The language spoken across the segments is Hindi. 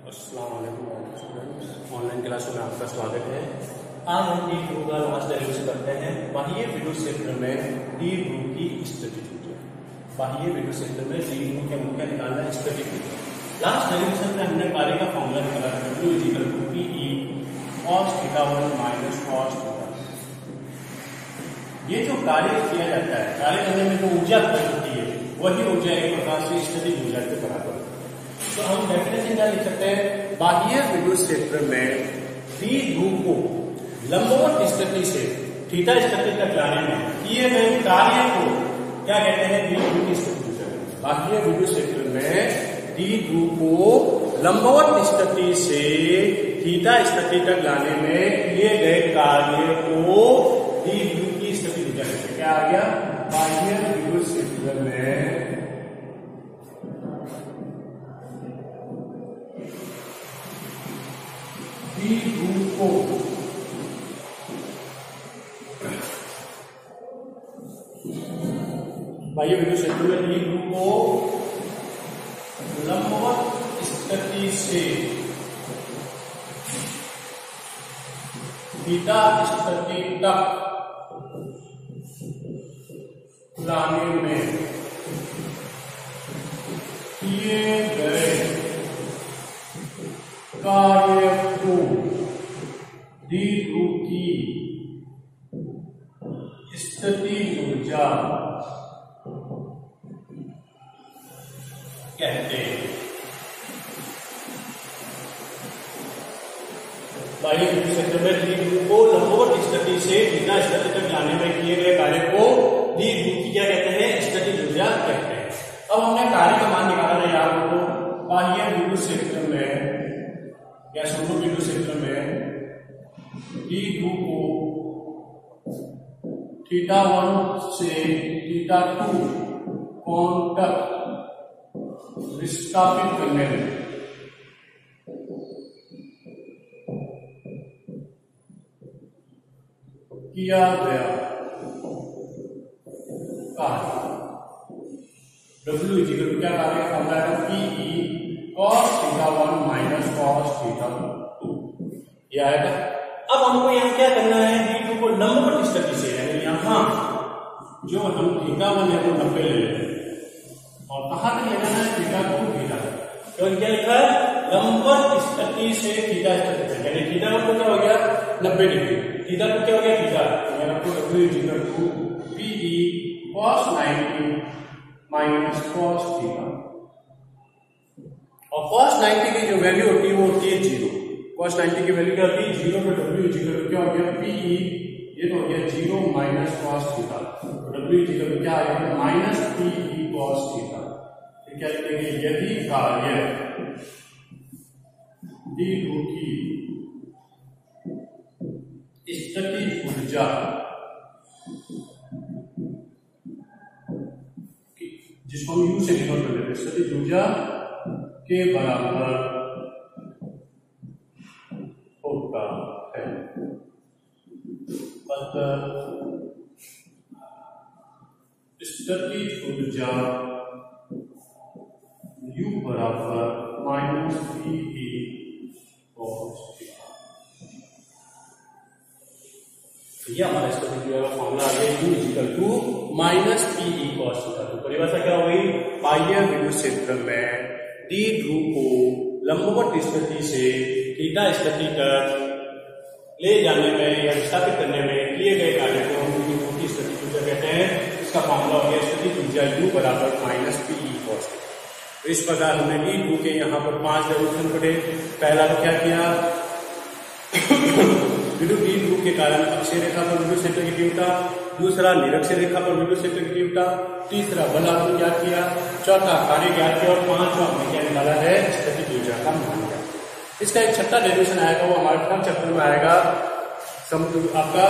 अस्सलाम वालेकुम स्टूडेंट्स, ऑनलाइन क्लास में आपका स्वागत है। आज हम डी ग्रुप का लास्ट डेरिवेशन करते हैं। बाह्य विद्युत क्षेत्र में डी ग्रुप की स्थिति सूत्र। बाह्य विद्युत क्षेत्र में डी ग्रुप के मुख्य निकालना स्थिति सूत्र। लास्ट डेरिवेशन में हमने कार्य का फॉर्मूला निकाला W equal to PE cos θ1 minus cos θ। ये जो कार्य किया जाता है, कार्य करने में जो ऊर्जा खर्च होती है वही ऊर्जा एक प्रकार से स्थितिज ऊर्जा के बराबर है। तो हम डेफिनेशन क्या लिख सकते हैं? बाह्य विद्युत क्षेत्र में डी ध्रुव को लंबवत स्थिति से थीटा स्थिति तक लाने में किए गए कार्य को क्या कहते हैं? डी ध्रुव की स्थिति। बाह्य विद्युत क्षेत्र में डी ध्रुव को लंबवत स्थिति से थीटा स्थिति तक लाने में किए गए कार्य को डी ध्रुव की स्थिति ऊर्जा कहते हैं। क्या आ गया? बाह्य विद्युत क्षेत्र में डी ध्रुव को बाह्य विद्युत क्षेत्र में डी ध्रुव को लंबवत स्थिति से थीटा स्थिति तक लाने में किए गए कार्य को डी ध्रुव की स्थिति ऊर्जा कहते हैं। बाह्य विद्युत क्षेत्र में डी ध्रुव को लंबवत स्थिति से थीटा स्थिति तक लाने में किए गए कार्य को डी ध्रुव की क्या कहते हैं? स्थिति ऊर्जा कहते हैं। अब हमने कार्य का मान निकाला है। याद रखो, बाह्य विद्युत क्षेत्र में या समरूप विद्युत क्षेत्र में डी ध्रुव को θ1 से θ2 कोण तक विस्थापित करने में किया गया कार्य W इक्वल टू क्या कार्य का फॉर्मूला है? PE cos θ1 माइनस cos θ2 ये आएगा। अब हमको यहाँ क्या करना है? डी ध्रुव को लंबवत स्थिति से, यानी यहाँ जो हम θ1 है वो 90 ले लेते हैं और कहाँ तक ले जाना है? θ2 थीटा। तो क्या लिखा है? लंबवत स्थिति से थीटा स्थिति तक, यानी θ1 को क्या हो गया? 90 डिग्री। θ2 क्या हो गया? थीटा। यानी आपको W equal to PE cos 90 minus cos θ। और cos 90 की जो वैल्यू होती है वो होती है 0। cos 90 की वैल्यू क्या होती है? 0। तो W इक्वल टू क्या हो गया? PE ये तो हो गया 0 minus cos θ। W equal to क्या आएगा? Minus PE cos θ। क्या लिखेंगे? यदि कार्य डी ध्रुव की स्थिति ऊर्जा जिसको हम U से डिनोट कर लेते हैं, स्थिति ऊर्जा के बराबर होता है, अतः स्थिति ऊर्जा U बराबर माइनस PE cos θ। ये हमारा स्थिति ऊर्जा का फॉर्मूला आ गया, U equal to minus PE cos θ। तो परिभाषा क्या हो गई? बाह्य विद्युत क्षेत्र में डी ध्रुव को लंबवत स्थिति से थीटा स्थिति तक ले जाने में या विस्थापित करने में किए गए कार्य को हम डी ध्रुव की स्थिति ऊर्जा कहते हैं। इसका फॉर्मूला हो गया स्थिति ऊर्जा U बराबर माइनस PE cos θ। तो इस प्रकार हमने डी ध्रुव के यहाँ पर 5 डेरिवेशन पढ़े। पहला तो क्या किया? विद्युत डी ध्रुव के कारण अक्षीय रेखा पर विद्युत क्षेत्र की तीव्रता, दूसरा निरक्षीय रेखा पर विद्युत क्षेत्र की तीव्रता, तीसरा बल आपको ज्ञात किया, चौथा कार्य ज्ञात किया और पांचवा हमने क्या निकाला है? स्थितिज ऊर्जा का मान किया। इसका एक छठा डेरिवेशन आएगा, वो हमारे 3rd चैप्टर में आएगा। आपका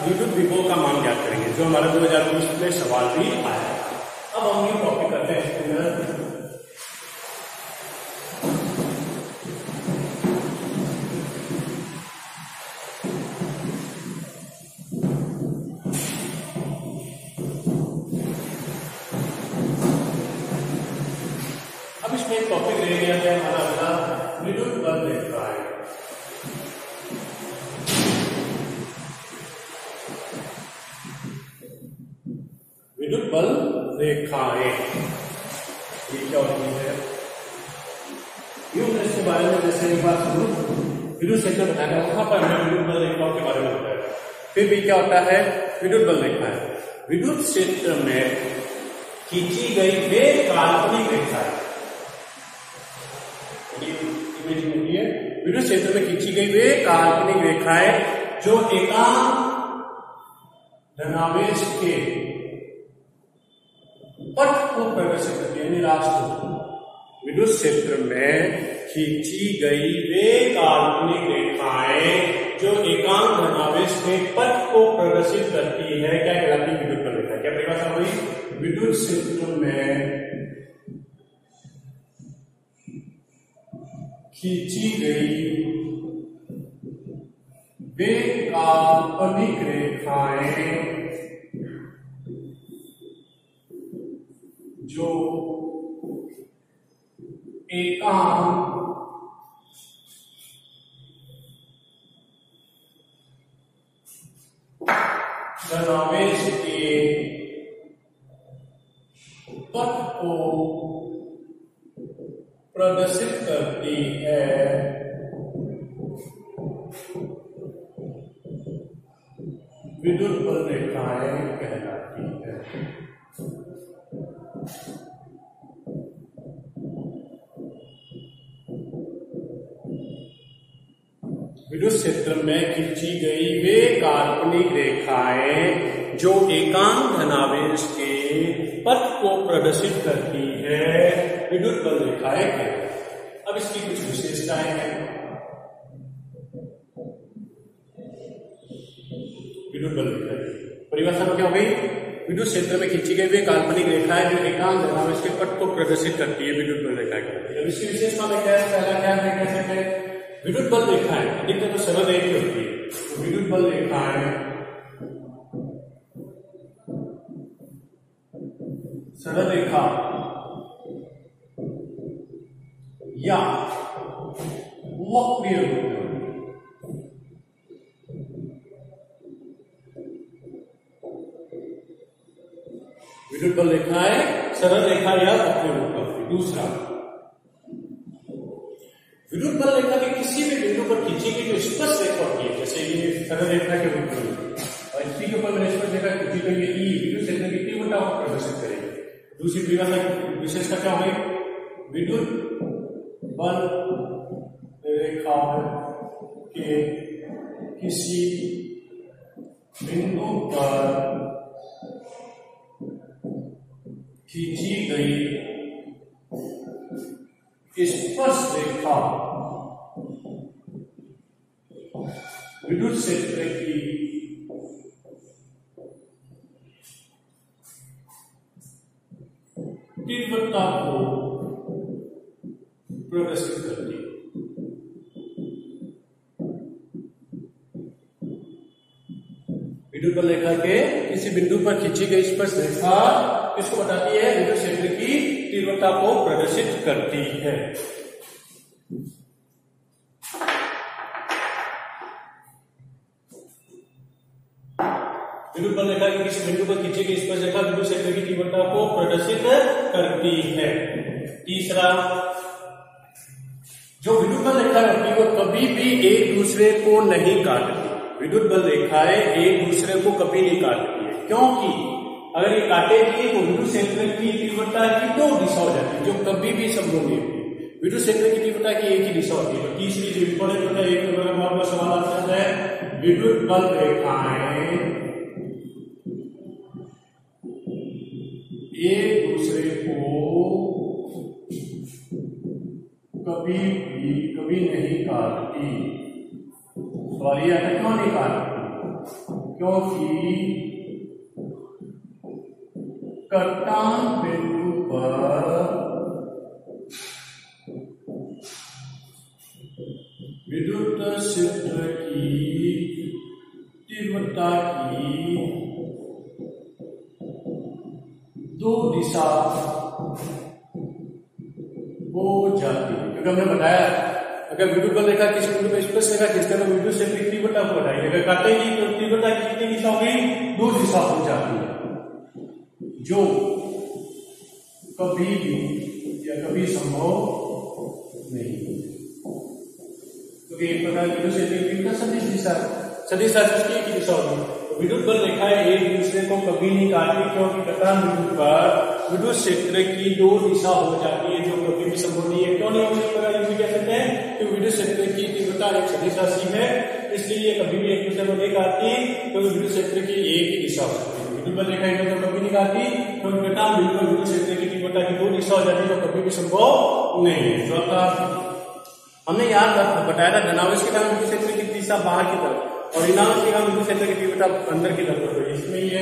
विद्युत विभव का मान ज्ञात करेंगे, जो हमारा 2020 में सवाल भी आया। अब हम ये टॉपिक करते हैं इसके अंदर। अब इसमें एक टॉपिक रह गया है हमारा अगला विद्युत रेखाएं, ये क्या होती है? इसके बारे में जैसे एक बार विद्युत क्षेत्र बताया वहां पर हमें विद्युत बल रेखाओं के बारे में बताया। फिर भी क्या होता है? विद्युत बल रेखाएं विद्युत क्षेत्र में खींची गई वे काल्पनिक रेखाएं, इमेजिंग होती है, विद्युत क्षेत्र में खींची गई वे काल्पनिक रेखाएं जो एकांक धनावेश के पथ को प्रदर्शित करती है, राष्ट्र विद्युत क्षेत्र में खींची गई वे काल्पनिक रेखाएं जो एकांक धनावेश के पथ को प्रदर्शित करती है, क्या कहलाती है? विद्युत बल रेखा। क्या परिभाषा हुई? विद्युत क्षेत्र में खींची गई वे काल्पनिक रेखाएं जो एकांक धनावेश के पथ को प्रदर्शित करती है, विद्युत बल रेखाएं कहलाती है। विद्युत क्षेत्र में खींची गई वे काल्पनिक रेखाएं जो एकांक धनावेश के पथ को प्रदर्शित करती है, विद्युत बल रेखाएं कहलाती। अब इसकी कुछ विशेषताएं हैं। विद्युत बल रेखा परिभाषा क्या हो गई? विद्युत क्षेत्र में खींची गई वे काल्पनिक रेखाएं जो एकांक धनावेश के पथ को प्रदर्शित करती है, विद्युत बल रेखाएं कहलाती है। अब इसकी विशेषता में क्या है? पहला क्या है? कह सकते हैं विद्युत बल रेखाएं अधिकतर तो सरल रेखी होती है, तो विद्युत बल रेखाएं सरल रेखा या वक्रीय रूप में, विद्युत बल रेखाएं सरल रेखा या वक्रीय रूप में। दूसरा, विद्युत बल रेखा के किसी भी बिंदु पर खींची गई जो स्पर्श रेखा होती है, जैसे ये सरल रेखा के रूप में, और इसी के ऊपर मैंने स्पर्श रेखा खींची गई है, विद्युत क्षेत्र की तीव्रता को प्रदर्शित करेगी। दूसरी परिभाषा विशेषता क्या होगी? विद्युत बल रेखा के किसी बिंदु पर खींची गई स्पर्श रेखा विद्युत क्षेत्र की तीव्रता को प्रदर्शित करती है। विद्युत बल रेखा के किसी बिंदु पर खींची गई स्पर्श रेखा इसको बताती है, विद्युत क्षेत्र की तीव्रता को प्रदर्शित करती है। विद्युत बल रेखा के किसी बिंदु पर खींची गई स्पर्श रेखा विद्युत क्षेत्र की तीव्रता को प्रदर्शित करती है। तीसरा, जो विद्युत बल रेखा होती है वो कभी भी एक दूसरे को नहीं काटती। विद्युत बल रेखाएं एक दूसरे को कभी नहीं काटती है, क्योंकि अगर ये काटेगी तो विद्युत क्षेत्र की तीव्रता की दो दिशा हो जाती है, जो कभी भी संभव नहीं होती। विद्युत क्षेत्र की तीव्रता की एक ही दिशा होती है। तीसरी जो इंपॉर्टेंट होता है, एक नंबर का बहुत सवाल आता है, विद्युत बल रेखाएं एक दूसरे को कभी नहीं काटती। सवाल ये आता है क्यों नहीं काटती? क्योंकि कर्तन बिंदु पर विद्युत क्षेत्र की तीव्रता की दो दिशा हो जाती है। क्योंकि हमने बताया अगर विद्युत बल रेखा किसी बिंदु पर स्पर्श रेखा खींचते हैं तो विद्युत क्षेत्र की तीव्रता को बताइए, अगर काटेगी तो तीव्रता की कितनी दिशा होगी? दो दिशा हो जाती है। जो कभी भी या कभी संभव नहीं, क्योंकि एक प्रकार विद्युत क्षेत्र की तीव्रता सदिश दिशा, सदिश राशि की एक ही दिशा होगी। तो विद्युत बल रेखाएं एक दूसरे को कभी नहीं काटती, क्योंकि गतान बिंदु पर विद्युत क्षेत्र की दो दिशा हो जाती है जो कभी भी संभव नहीं है। क्यों नहीं होगी? कह सकते हैं कि विद्युत क्षेत्र की तीव्रता एक सदिश राशि है, इसलिए कभी भी एक दूसरे को नहीं काटती, क्योंकि विद्युत क्षेत्र की एक ही दिशा होती है। विद्युत बल रेखाएं तो कभी नहीं काटती, क्योंकि गतान बिंदु पर विद्युत क्षेत्र की तीव्रता की दो दिशा हो जाती है जो कभी भी संभव नहीं है। चौथा हमने याद बताया था, धनावेश के कारण विद्युत क्षेत्र की दिशा बाहर की तरफ और ऋणावेश के कारण विद्युत क्षेत्र की तीव्रता अंदर की तरफ होती है। इसमें ये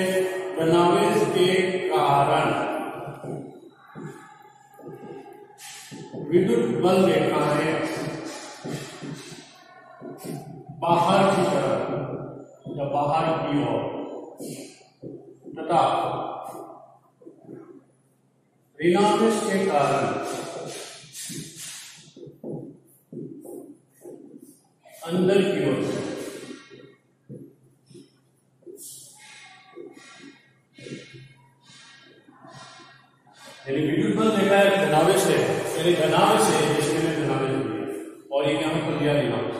धनावेश के कारण विद्युत बल रेखाएं बाहर की तरफ या बाहर की ओर तथा ऋणावेश के कारण अंदर की ओर। यानी विद्युत बल देखा है धनावेश है, यानी धनावेश है, इसमें धनावेश है और ये यहाँ पर दिया ऋणावेश।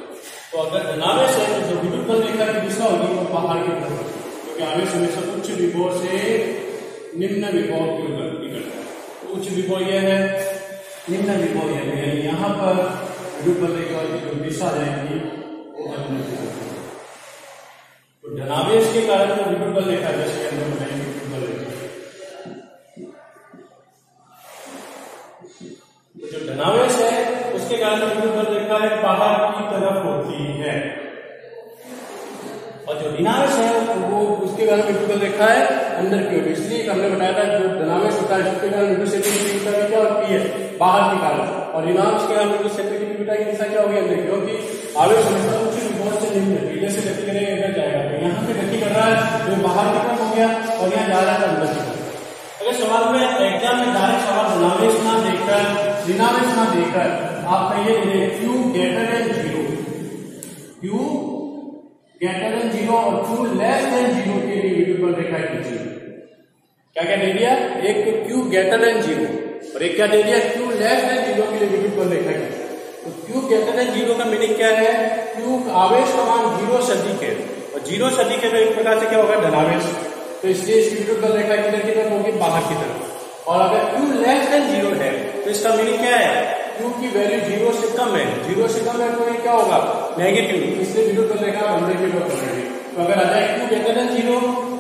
तो अगर धनावेश है तो जो विद्युत बल रेखा की दिशा होगी वो बाहर की तरफ, क्योंकि आवेश हमेशा उच्च विभव से निम्न विभव की ओर गति करता है। उच्च विभव यह है, निम्न विभव यह है, यानी यहाँ पर विद्युत बल रेखा की जो दिशा जाएगी वो अंदर की तरफ। तो धनावेश के कारण जो विद्युत बल रेखा जैसे अंदर बनाएंगे विद्युत बल रेखा, जो धनावेश है उसके कारण विद्युत बल रेखा बाहर की तरफ होती है, और जो ऋणावेश है वो उसके कारण विद्युत बल रेखा है अंदर की ओर। इसलिए हमने बताया था जो धनावेश होता है उसके कारण विद्युत क्षेत्र की तीव्रता क्या होती है बाहर की कारण, और ऋणावेश के कारण विद्युत क्षेत्र की तीव्रता की दिशा क्या होगी अंदर की, क्योंकि आवेश हमेशा उच्च विभव से निम्न धीरे से गति करेगा इधर जाएगा। तो यहाँ पे गति कर रहा है जो बाहर की तरफ हो गया और यहाँ जा रहा है अंदर की तरफ। अगर सवाल में एग्जाम में डायरेक्ट सवाल धनावेश ना देकर ऋणावेश ना देकर आप कहिए Q greater than 0, Q greater than 0 और Q लेस देन 0 के लिए विद्युत बल रेखा खींचिए। क्या क्या दे दिया? एक तो Q ग्रेटर देन 0 और एक क्या दे दिया? Q लेस देन 0 के लिए विद्युत बल रेखा खींचिए। तो Q ग्रेटर देन 0 का मीनिंग क्या है? Q आवेश का मान 0 सदिश है और 0 सदिश है तो एक प्रकार से क्या होगा धनावेश, तो इसलिए इसकी विद्युत बल रेखा किधर की तरफ होगी बाहर की तरफ। और अगर Q लेस देन 0 है तो इसका मीनिंग क्या है? Q की वैल्यू 0 से कम है, 0 से कम है तो ये क्या होगा नेगेटिव, इसलिए विद्युत बल रेखा अंदर की तरफ बनेगी। तो अगर आ जाए Q greater than 0,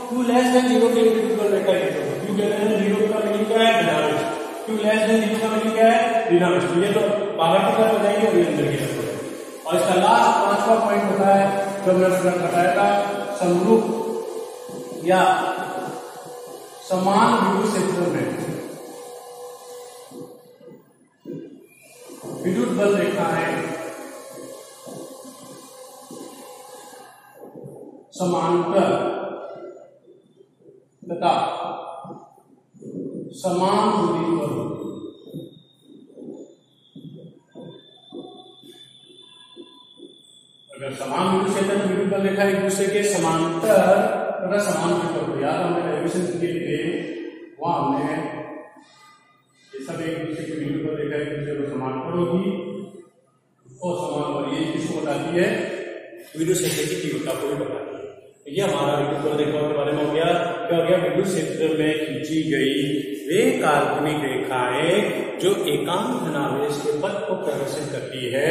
Q less than 0 के लिए विद्युत बल रेखा की तरफ, Q ग्रेटर देन 0 का मीनिंग क्या है धनावेश, Q लेस देन 0 का मीनिंग क्या है ऋणावेश। ये तो बाहर की तरफ हो जाएगी और ये अंदर की तरफ हो जाएगी। और इसका लास्ट पांचवा पॉइंट होता है जो मैंने बताया था, समरूप या समान विद्युत क्षेत्र में विद्युत बल रेखाएं समांतर तथा समान दूरी पर अगर समान विद्युत क्षेत्र में विद्युत बल रेखा एक दूसरे के समांतर तथा समान दूरी पर, याद हमने एडिशन किए थे वहां हमने ये सब एक दूसरे के विद्युत बल रेखा एक दूसरे को समांतर होगी और समान पर, ये किसको बताती है विद्युत क्षेत्र की तीव्रता को भी बताती है। ये हमारा विद्युत बल रेखाओं के बारे में हो गया। क्या हो गया? विद्युत क्षेत्र में खींची गई वे काल्पनिक रेखाएं जो एकांक धनावेश के पथ को प्रदर्शित करती है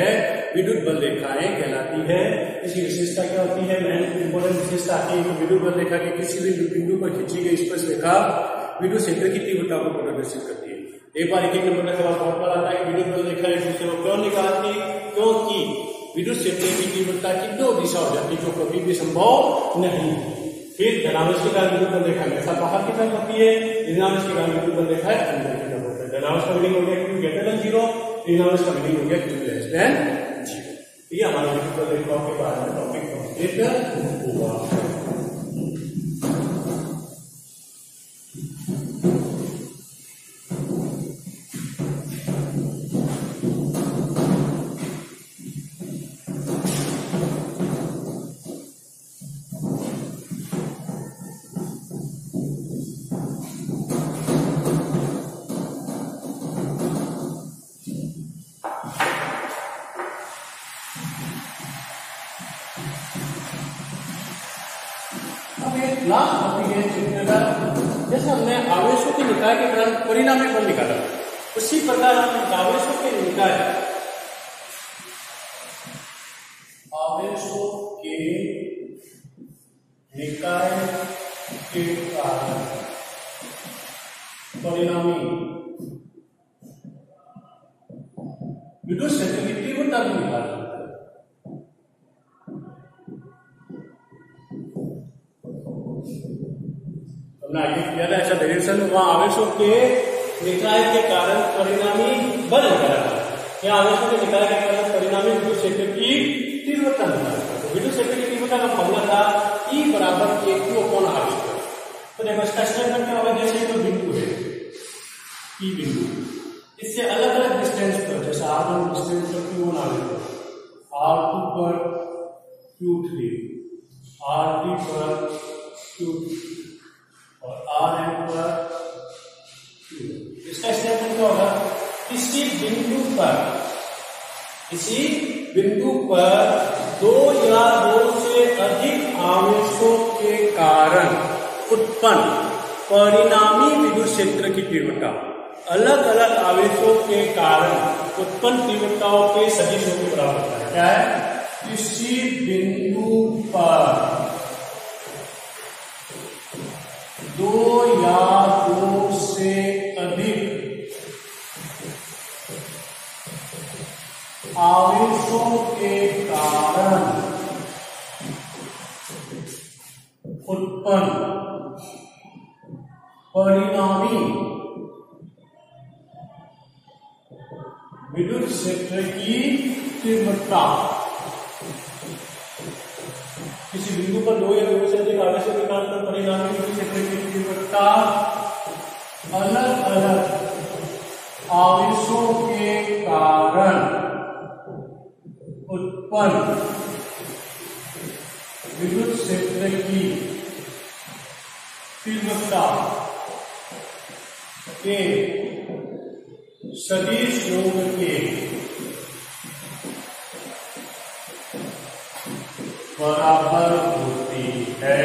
विद्युत बल रेखाएं कहलाती है। इसकी विशेषता क्या होती है? इंपोर्टेंट विशेषता आती है कि विद्युत बल रेखा के किसी भी बिंदु पर खींची गई स्पर्श रेखा विद्युत क्षेत्र की तीव्रता को प्रदर्शित करती है। एक बार एक नंबर का सवाल बहुत बार आता है कि विद्युत बल रेखा एक दूसरे को क्यों निकालती? क्योंकि विद्युत क्षेत्र की तीव्रता की दो दिशा हो जाती है जो कभी भी संभव नहीं। फिर धनावेश के कारण विद्युत बल रेखा हमेशा बाहर की तरफ होती है, ऋणावेश के कारण विद्युत बल रेखा अंदर की तरफ होता है। धनावेश का मीनिंग हो गया Q ग्रेटर देन 0, ऋणावेश का मीनिंग हो गया Q लेस देन 0। ये हमारा विद्युत बल रेखाओं के बारे में टॉपिक कंप्लीट हुआ। फिर लास्ट टॉपिक है चैप्टर का, जैसे हमने आवेशों के निकाय के कारण परिणामी बल निकाला, उसी प्रकार हम आवेशों के निकाय के कारण परिणामी विद्युत क्षेत्र की तीव्रता भी निकाल सकते हैं। हमने आगे किया था ऐसा डेरिवेशन, वहां आवेशों के निकाय के कारण परिणामी बल निकाला था, या आवेशों के निकाय के कारण परिणामी विद्युत क्षेत्र की तीव्रता निकाला था। तो विद्युत क्षेत्र की तीव्रता का फॉर्मूला था E बराबर Q/R²। तो देखो इसका स्टेटमेंट क्या होगा, जैसे कोई बिंदु है P बिंदु, इससे अलग अलग डिस्टेंस पर, जैसे R1 डिस्टेंस पर Q1 आवेश, R2 पर Q3, R3 पर Q3 और Rn पर Q। इसका स्टेटमेंट क्या होगा, किसी बिंदु पर दो या दो से अधिक आवेशों के कारण उत्पन्न परिणामी विद्युत क्षेत्र की तीव्रता अलग अलग आवेशों के कारण उत्पन्न तीव्रताओं के सदिशों के बराबर होता है। क्या है, किसी बिंदु पर दो या दो से अधिक आवेशों के कारण उत्पन्न परिणामी विद्युत क्षेत्र की तीव्रता, किसी बिंदु पर दो या दो से अधिक आवेशों के कारण परिणामी विद्युत क्षेत्र की तीव्रता अलग अलग आवेशों के कारण उत्पन्न विद्युत क्षेत्र की तीव्रता के सदिश योग के बराबर होती है।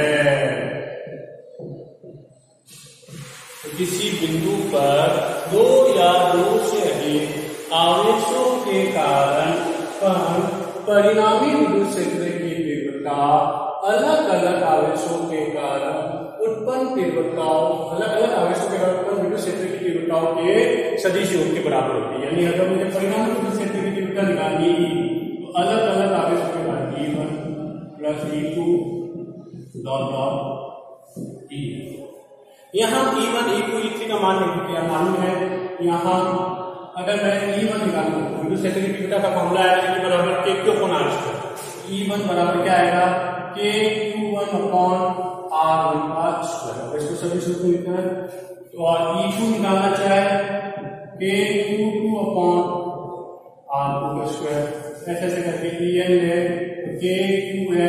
तो किसी बिंदु पर दो या दो से अधिक आवेशों के कारण परिणामी विद्युत क्षेत्र की तीव्रता अलग अलग आवेशों के कारण उत्पन्न तीव्रताओं, अलग अलग आवेशों के कारण उत्पन्न विद्युत क्षेत्र की तीव्रताओं के सदिश योग के बराबर होती है। यानी अगर मुझे परिणामी विद्युत क्षेत्र की तीव्रता निकालनी तो अलग अलग आवेशों के कारण E1 plus E2 dot E। यहाँ E1, E2, E3 का मान क्या मालूम है, यहाँ अगर मैं E1 निकालूं तो विद्युत क्षेत्र की तीव्रता का फॉर्मूला आएगा कि बराबर Q/R²। E1 बराबर क्या आएगा, Q1/R1²। इसको सभी सूत्र लिखना है। तो और E2 निकालना चाहे Q2/R2²। ऐसे करके En है KQN/Rn²।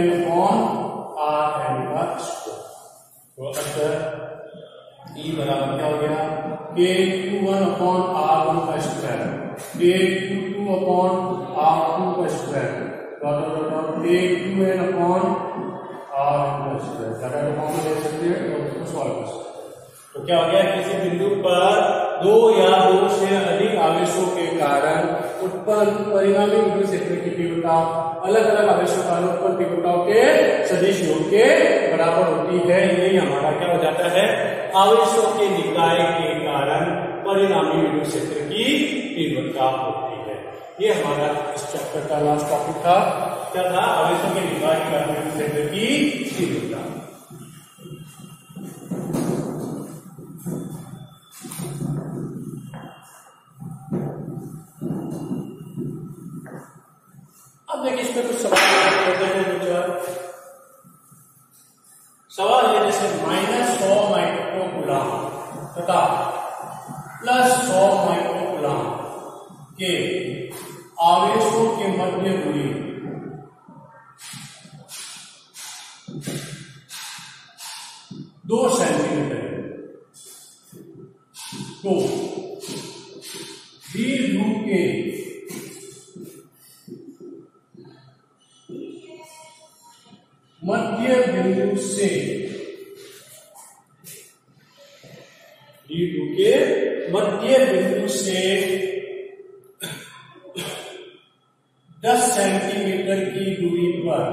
तो अगर E बराबर क्या हो गया, K1/R1², K2/R2², KQN/R1²। ले सकते हैं और उसको सॉल्व कर सकते हैं। तो क्या हो गया, किसी बिंदु पर दो या दो से अधिक आवेशों के कारण उत्पन्न परिणामी विद्युत क्षेत्र की तीव्रता अलग अलग आवेशों के कारण उत्पन्न तीव्रताओं के सदिश योग के बराबर होती है। यही हमारा क्या हो जाता है, आवेशों के निकाय के कारण परिणामी विद्युत क्षेत्र की तीव्रता होती है। ये हमारा इस चैप्टर का लास्ट टॉपिक था। क्या था, आवेशों के निकाय के कारण विद्युत क्षेत्र की तीव्रता। अब देखिए इसमें कुछ सवाल सवाल है, जैसे -100 माइक्रोकूलम तथा +100 माइक्रोकूलम के आवेशों के मध्य दूरी 2 सेंटीमीटर तो द्विध्रुव के मध्य बिंदु से D2 के मध्य बिंदु से 10 सेंटीमीटर की दूरी पर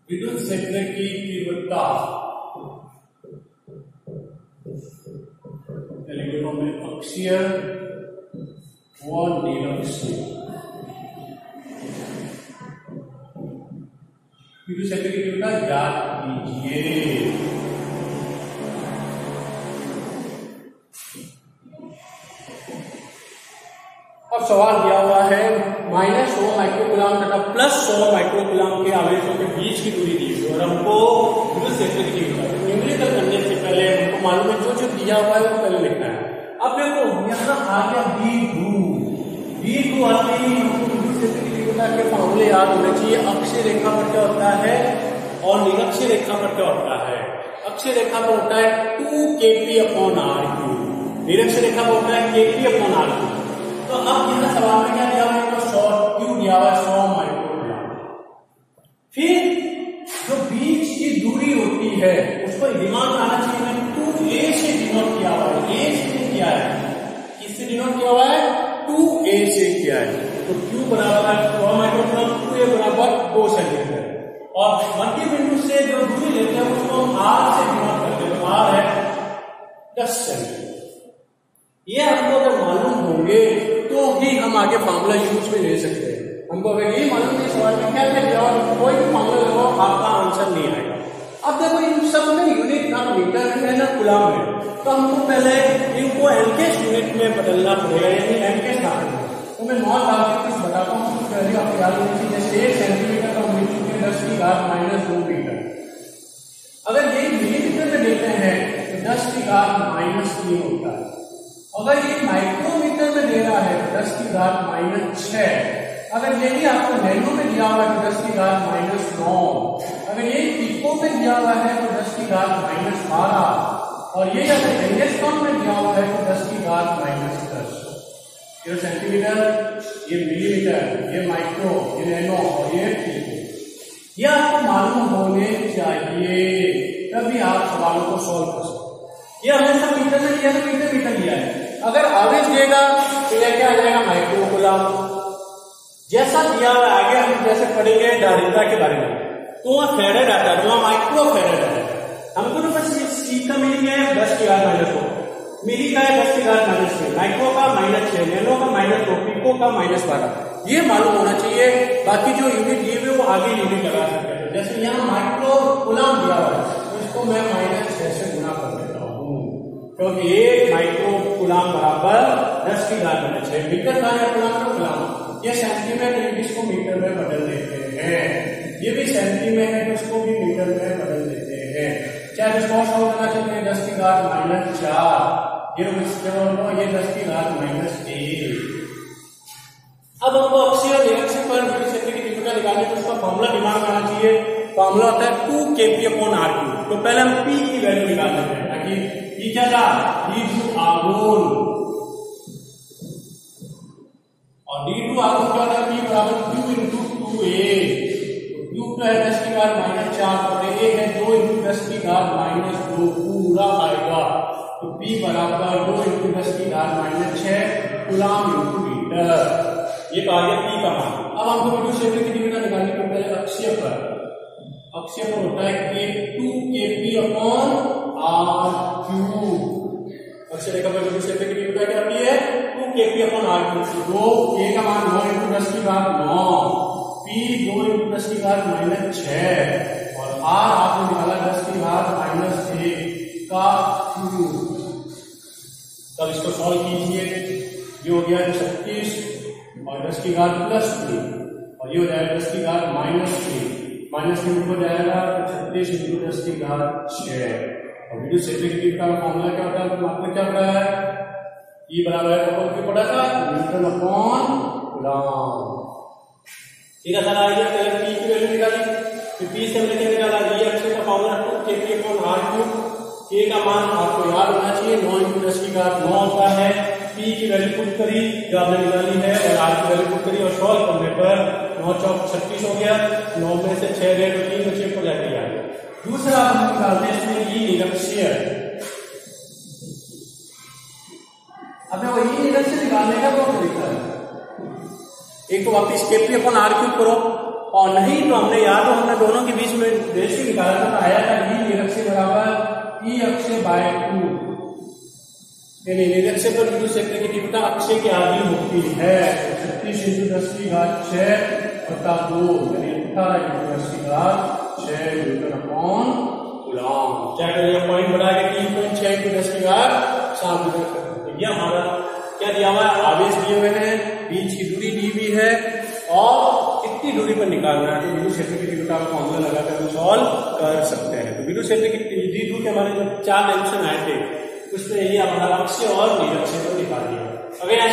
विद्युत क्षेत्र की तीव्रता में अक्षीय व निरक्षीय विद्युत क्षेत्र की तीव्रता ज्ञात कीजिए। अब सवाल दिया हुआ है -100 माइक्रोकूलम तथा +100 माइक्रोकूलम के आवेशों के बीच की दूरी दी हुई और हमको विद्युत क्षेत्र की तीव्रता न्यूमेरिकल करने से पहले हमको मालूम है जो दिया हुआ है वो पहले लिखना है। अब देखो यहाँ आ गया D2 आते ही हमको विद्युत क्षेत्र की तीव्रता के फॉर्मूले याद होने चाहिए। अक्षीय रेखा पर क्या होता है और निरक्षीय रेखा पर क्या होता है। अक्षीय रेखा पर होता है 2kp/r3, निरक्षीय रेखा पर होता है kp/r2। तो अब यहाँ सवाल में क्या दिया हुआ है, शॉर्ट क्यू दिया हुआ है 100 माइक्रोकूलम। फिर जो बीच की दूरी होती है उसको दिमाग में आना चाहिए। मैंने 2a से डिनोट किया हुआ है, a से किया है, किससे डिनोट किया हुआ है 2a से किया है। तो q बराबर है 100 माइक्रोकूलम, 2a बराबर 2 सेंटीमीटर और मध्य बिंदु से जो दूरी लेते हैं उसको हम r से डिनोट करते हैं। तो r है 10 सेंटीमीटर। ये हमको अगर मालूम होंगे तो ही हम आगे फार्मूला यूज में ले सकते हैं। हमको अगर ये मालूम नहीं सवाल में क्या क्या और कोई भी फार्मूला लगाओ आपका आंसर नहीं आएगा। अब देखो इन सब में यूनिट ना मीटर है ना कूलम है, तो हमको पहले इनको एनकेस यूनिट में बदलना पड़ेगा, यानी एनकेस डालना। तो मैं 9 डाल के कुछ बताता हूँ, पहले आप याद रखिए। जैसे 1 सेंटीमीटर का यूनिट 10⁻² मीटर। अगर ये मिलीमीटर में देते हैं तो 10⁻³ होता है। अगर ये माइक्रोमीटर में दे रहा है तो 10⁻⁶। अगर ये भी आपको नैनो में दिया हुआ है तो 10⁻⁹। अगर ये पिको में दिया हुआ है तो 10⁻12। और ये अगर एंगस्ट्रॉम में दिया हुआ है तो 10⁻10। ये सेंटीमीटर, ये मिलीमीटर, ये माइक्रो, ये नैनो और ये पिको, ये आपको मालूम होने चाहिए, तभी आप सवालों को सॉल्व कर सकते। ये हमेशा मीटर में दिया है, मीटर दिया है। अगर आवेश देगा तो यह क्या आ जाएगा माइक्रोकूलम। जैसा दिया हुआ आगे हम जैसे पढ़ेंगे धारिता के बारे में, तो वह फेरेड आता है, वहां माइक्रो फेरेड आता है। हमको तो बस सी का मीनिंग है 10⁻², मिली का है 10⁻⁻6, माइक्रो का -6, नैनो का -2, पिको का -12। ये मालूम होना चाहिए। बाकी जो यूनिट दिए हुए वो आगे यूनिट लगा सकते हैं। जैसे यहाँ माइक्रोकूलम दिया हुआ है तो इसको मैं -6 से गुना कर देता हूँ, क्योंकि 1 माइक्रोकूलम बराबर 10⁻⁶। मीटर का है कूलम। ये सेंटीमीटर, इसको मीटर में बदल देते हैं। ये भी सेंटीमीटर है तो इसको भी मीटर में बदल देते हैं। चाहे इसको सॉल्व करना चाहते हैं 10⁻⁴, ये 10⁻⁻1। अब हमको अक्षीय और निरक्षीय पर विद्युत क्षेत्र की तीव्रता निकालने का उसका फॉर्मूला दिमाग में आना चाहिए। फॉर्मूला होता है 2kp/r3। तो पहले हम p की वैल्यू निकाल लेते हैं, ताकि p क्या था D2 आघूर्ण और D2 आघूर्ण क्या था p बराबर q × 2a। q तो है 10⁻⁴ और a है 2 × 10⁻⁻2 पूरा आएगा। तो p बराबर 2 × 10⁻⁶ कूलम × मीटर। ये तो आ गया p का मान। अब हमको विद्युत क्षेत्र की तीव्रता निकालनी है। पहले अक्षीय पर होता है k2kp/r3। अक्षीय रेखा पर विद्युत क्षेत्र की तीव्रता क्या आती है 2kp/r3। तो k का मान 9 × 10⁹, p 2 × 10⁻⁶ और r आपने निकाला 10⁻⁻1 का क्यूब। तब इसको सॉल्व कीजिए। ये हो गया 36 और 10⁻+3 और ये हो जाएगा 10⁻⁻3। -3 हो जाएगा तो 36 × 10⁻⁶। और विद्युत क्षेत्र की तीव्रता का फॉर्मूला क्या होता है, तो आपको क्या पता है, E बराबर है अपन क्यों पढ़ा था N/कूलम। ठीक है सर, आइए पहले p की वैल्यू निकाली। तो p से हमने क्या निकाला, ये अक्षय का फॉर्मूला 2kp/r3। k का मान आपको याद होना चाहिए 9 × 10⁹ होता है। p की वैल्यू पुट करी जो आपने निकाली है और r की वैल्यू पुट करी और सॉल्व करने पर 9 × 4 = 36 हो गया। 9 में से 6 गए तो 3 बचे को जाती है। दूसरा हम निकालते हैं इसमें ई निरक्षीय। अब वो ई निरक्षीय निकालने का बहुत तरीका है। एक तो वापिस Kp अपन आर क्यूब करो, और नहीं तो हमने याद हो हमने दोनों के बीच में रेशियो निकाला था, तो आया था ई निरक्षीय बराबर ई अक्षय बाय 2। यानी निरक्षीय पर विद्युत क्षेत्र की तीव्रता अक्षय की आधी होती है 36 × 10⁶ बटा 2 यानी 18 × 10⁶ न्यूटन/कूलम। क्या करेंगे, पॉइंट बढ़ा के 3.6 × 10⁻⁷ मीटर। ये हमारा क्या दिया हुआ है, आवेश दिए हुए हैं, बीच की दूरी दी हुई है और कितनी दूरी पर निकालना है, तो विद्युत क्षेत्र की तीव्रता का फॉर्मूला लगाकर हम सॉल्व कर सकते हैं। तो विद्युत क्षेत्र की द्विध्रुव के हमारे जो 4 डायमेंशन आए थे उसमें ये हमारा अक्षय और निरक्षीय को निकाल दिया। अगर यहाँ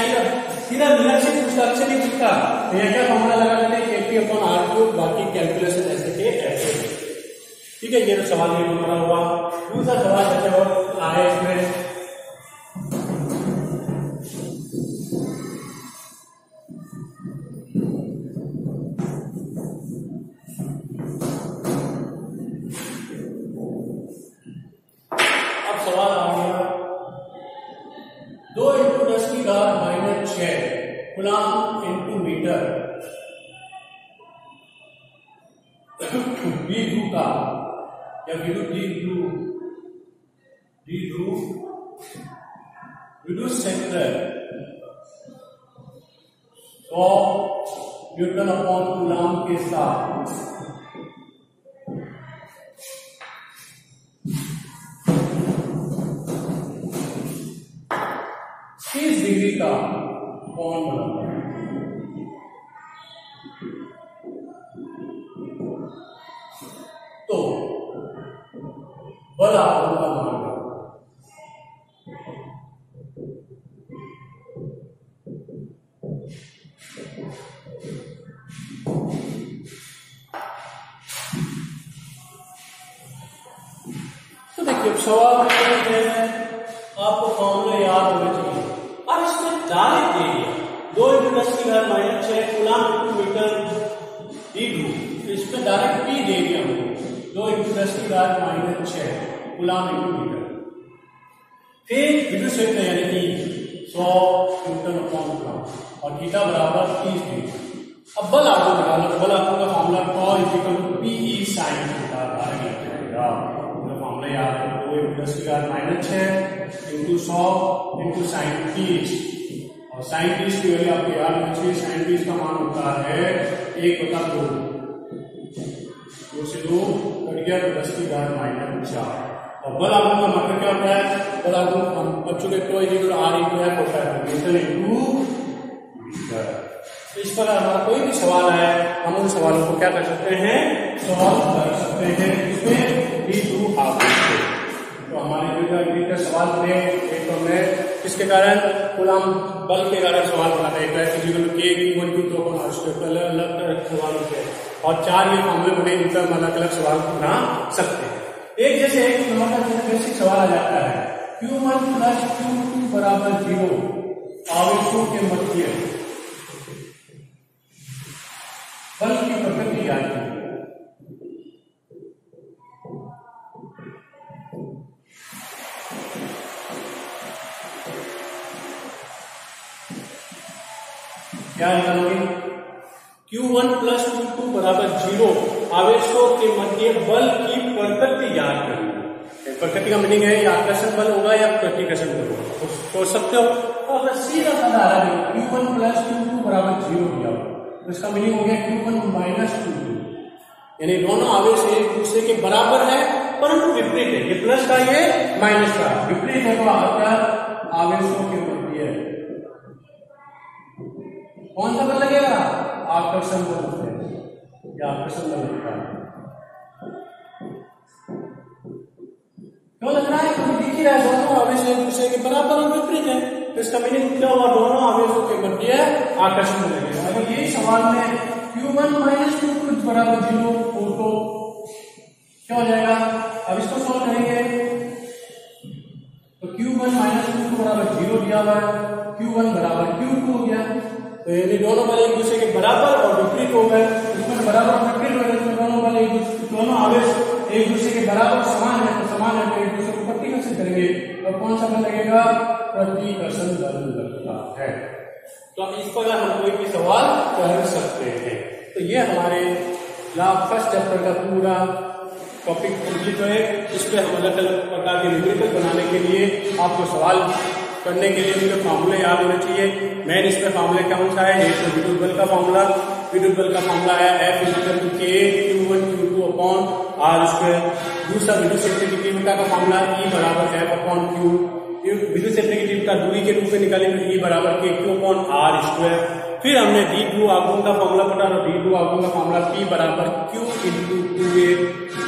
सीधा निरक्षीय पूछता, अक्षय नहीं पूछता, तो यहाँ क्या फॉर्मूला लगा देते हैं, Kp/r3, बाकी कैलकुलेशन ऐसे के ऐसे। ठीक है, ये तो सवाल ये हमारा हुआ। दूसरा सवाल जैसे और आए इसमें कूलम × मीटर द्विध्रुव का या विद्युत क्षेत्र 100 न्यूटन/कूलम के साथ 30 डिग्री का कोण बनाता है। तो बल आघूर्ण का मान है। तो देखिए सवाल है, आपको फॉर्मूला याद होना चाहिए। अब इसमें डायरेक्ट दे दिया 2 × 10⁻⁶ कूलम × मीटर द्विध्रुव, इसमें डायरेक्ट P दे दिया हमको 2 × 10⁻⁶ कूलम × मीटर। फिर विद्युत क्षेत्र यानी कि 100 न्यूटन/कूलम और थीटा बराबर 30 डिग्री। अब बल आघूर्ण निकालना, तो बल आघूर्ण का formula P PE sin theta जाएगा। फॉर्मूला याद है, 2 × 10⁻⁶ × 100 × sin 30, और sin 30 की वैल्यू आपको याद होनी चाहिए। sin 30 का मान होता है 1/2, 2 से 2 कट गया तो 10⁻⁴। और बल आघूर्ण का मतलब क्या होता है, बल आघूर्ण हम बच्चों के तो R/F होता है मीटर × मीटर। इस पर हमारा कोई भी सवाल है, हम उन सवालों को क्या कर सकते हैं, सॉल्व कर सकते हैं इसमें द्विध्रुव आवेश से। तो हमारे जो सवाल थे, एक तो हमने किसके कारण, कूलम बल के कारण सवाल बनाते हैं, अलग सवाल होते हैं, और 4 ये फॉर्मूले बने, इनका हम अलग अलग सवाल बना सकते हैं। एक जैसे एक नंबर का बेसिक सवाल आ जाता है, Q1 + Q2 = 0 आवेशों के मध्य बल की प्रकृति जाननी है। क्या निकालोगे, Q1 + Q2 = 0 आवेशों के मध्य बल की प्रकृति ज्ञात करनी है। प्रकृति का मीनिंग है या आकर्षण बल होगा या प्रतिकर्षण बल होगा, तो सोच सकते हो। तो अगर सीधा साधा आ रहा है Q1 + Q2 = 0 दिया, तो इसका मीनिंग हो गया Q1 - Q2, यानी दोनों आवेश एक दूसरे के बराबर है परंतु विपरीत है। ये प्लस का, ये माइनस का, विपरीत है तो आकर आवेशों के मध्य कौन सा बल लगेगा, आकर्षण बल या आकर्षण बल लगता है। क्यों लग रहा है, क्योंकि दिख ही रहा है दोनों आवेश एक दूसरे के बराबर और विपरीत है, तो इसका मीनिंग क्या हुआ, दोनों आवेशों के मध्य आकर्षण बल लगेगा। अगर यही सवाल में Q1 - Q2 = 0 हो तो क्या हो जाएगा, अब इसको सॉल्व करेंगे तो Q1 - Q2 = 0 दिया हुआ है, Q1 = Q2 हो गया, तो यदि दोनों बल एक दूसरे के बराबर और विपरीत हो गए, इसमें बराबर विपरीत हो गए, तो दोनों बल दोनों आवेश एक दूसरे के बराबर समान है तो समान है, एक दूसरे को प्रतिकर्षण करेंगे तो कौन सा बल लगेगा, प्रतिकर्षण बल लगता है। तो इस पर हम कोई भी सवाल कर सकते हैं। तो ये हमारे फर्स्ट चैप्टर का पूरा टॉपिक कंप्लीट है। इस पे हम अलग अलग प्रकार के न्यूमेरिकल बनाने के लिए आपको सवाल करने के लिए उनके फार्मूले याद होने चाहिए। मेन इस पे फार्मूले कौन सा है, एक तो विद्युत बल का फार्मूला, विद्युत बल का फार्मूला है F=K Q1Q2/R²। दूसरा विद्युत क्षेत्र की तीव्रता का फार्मूला E=F/Q। विद्युत क्षेत्र की तीव्रता दूरी के रूप में निकाली तो E=KQ/R²। फिर हमने डी ध्रुव आघूर्ण का फार्मूला पढ़ा तो डी ध्रुव आघूर्ण का फार्मूला P=Q×2A।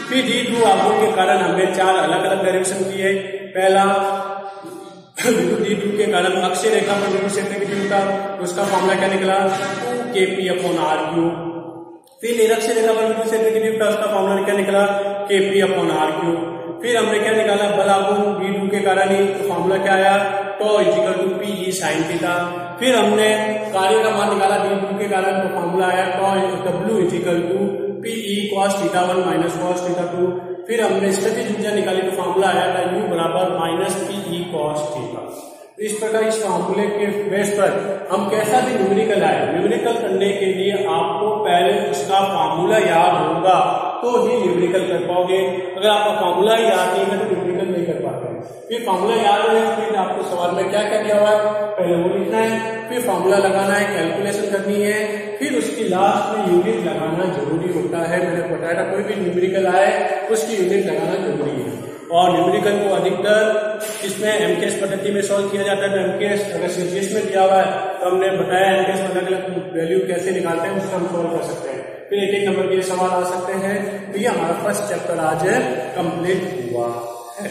फिर डी ध्रुव आघूर्ण के कारण हमने 4 अलग अलग डायरेक्शन किए। पहला विद्युत डी ध्रुव के कारण अक्षीय रेखा पर विद्युत क्षेत्र की तीव्रता, उसका फार्मूला क्या निकला, 2kP/R³। फिर निरक्षीय रेखा पर विद्युत क्षेत्र की तीव्रता, उसका फार्मूला क्या निकला, kP/R³। फिर हमने क्या निकाला, बल आघूर्ण डी ध्रुव के कारण ही, तो फार्मूला क्या आया, τ=PE/sin θ। फिर हमने कार्य का मान निकाला डी ध्रुव के कारण, तो फार्मूला आया τ=PE cos θ1 - cos θ2। फिर हमने स्थितिज ऊर्जा निकाली तो फार्मूला आया था U=-PE cos θ। इस प्रकार इस फार्मूले के बेस पर हम कैसा भी न्यूमेरिकल आए, न्यूमेरिकल करने के लिए आपको पहले उसका फार्मूला याद होगा तो ही न्यूमेरिकल कर पाओगे। अगर आपका फार्मूला ही याद नहीं है तो न्यूमेरिकल नहीं कर पाते। फिर फार्मूला याद होने के बाद आपको सवाल में क्या क्या दिया हुआ है, पहले वो लिखना है, फिर फार्मूला लगाना है, कैलकुलेशन करनी है, फिर उसकी लास्ट में यूनिट लगाना जरूरी होता है। मैंने बताया था कोई भी न्यूमेरिकल आए उसकी यूनिट लगाना जरूरी है। और न्यूमेरिकल को अधिकतर इसमें एमकेएस पद्धति में सॉल्व किया जाता है। तो एमकेएस अगर सीजीएस में दिया हुआ है तो हमने बताया एमकेएस में अलग अलग वैल्यू कैसे निकालते हैं, उससे हम सॉल्व कर सकते हैं। फिर एक एक नंबर के सवाल आ सकते हैं। तो ये हमारा फर्स्ट चैप्टर आज कंप्लीट हुआ है।